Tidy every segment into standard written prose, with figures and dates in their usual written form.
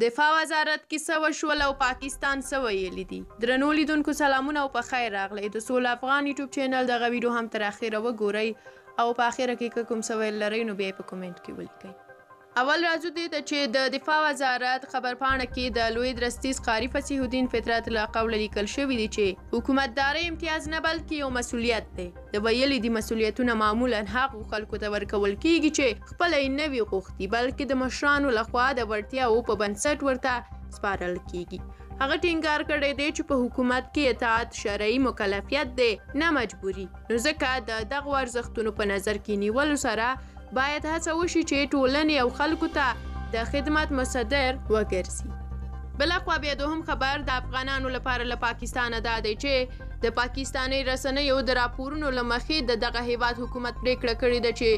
دفاع وزارت کې څه وشول او پاکستان څه ویلي دي؟ درنو لیدونکو سلامونه او په خیر راغلی. د سول افغان یوټیوب چینل دغه ویډیو هم تر اخره وګورئ او په اخره کې کوم څه ویل لرئ نو بیا په کومنټ کې ولیکئ. اول راځو دې ته چې د دفاع وزارت خبرپاڼه کې د لوی درستیز قاری فصیح الدین فطرت له قوله لیکل شوي دي چې حکومتداري امتیاز نه بلکې یو مسؤلیت دی. د ویلي دي مسؤلیتونه معمولا هغو خلکو ته ورکول کیږي چې خپله یې نه وي غوښتي بلکې د مشرانو لخوا د وړتیاو په بنسټ ورته سپارل کیږي. هغه ټینګار کړی دی چې په حکومت کې اطاعت شرعي مکلفیت دی نه مجبوري. نو ځکه د دغو ارزښتونو په نظر کې نیولو سره باید هڅه وشي چې ټولنې او خلکو ته د خدمت مصدر وګرځي. بلخوا بیا دوهم خبر د افغانانو لپاره له پاکستانه دا دی چې د پاکستاني رسنیو د راپورونو له مخې د دغه هیواد حکومت پریکړه کړې ده چې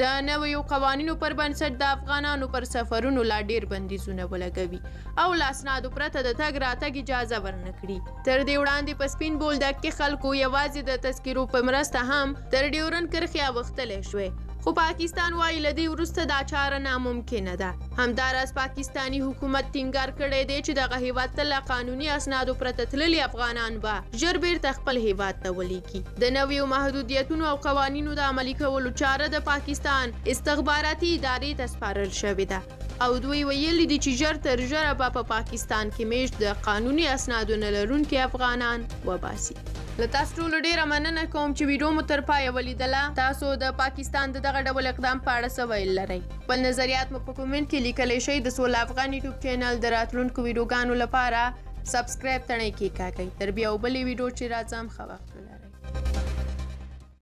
د نویو قوانینو پر بنسټ د افغانانو پر سفرونو لا ډیر بندیزونه ولګوي او له اسنادو پرته د تګ راتګ اجازه ورنه کړي. تر دې وړاندې په سپین بولدک کې خلکو یوازې د تذکرو په مرسته هم تر ډیورن کرښې اوښتلی شوی، خو پاکستان وایي له دې وروسته دا چاره ناممکنه ده. همداراز پاکستاني حکومت ټینګار کړی دی چې دغه هیواد ته له قانوني اسنادو پرته تللي افغانان به ژر بیرته خپل هیواد ته ولیږي. د نویو محدودیتونو او قوانینو د عملي کولو چاره د پاکستان استخباراتي ادارې ته سپارل شوې ده او دوی ویلي دي چې ژر تر ژره به په پاکستان کې میشت د قانوني اسنادو نه لرونکي افغانان وباسي. له تاسو ټولو ډیره مننه کوم چې ویډیو مو تر پایه ولیدله. تاسو د پاکستان د دغه ډول اقدام په اړه څه ویل لرئ؟ خپل نظریات مو په کومنټ کې لیکلی شئ. د سول افغان یوټیوب چینل د راتلونکو ویډیوګانو لپاره سبسکرایب تڼۍ کېکاږئ. تر بیا بلې ویډیو چې راځم ښه وخت ولرئ.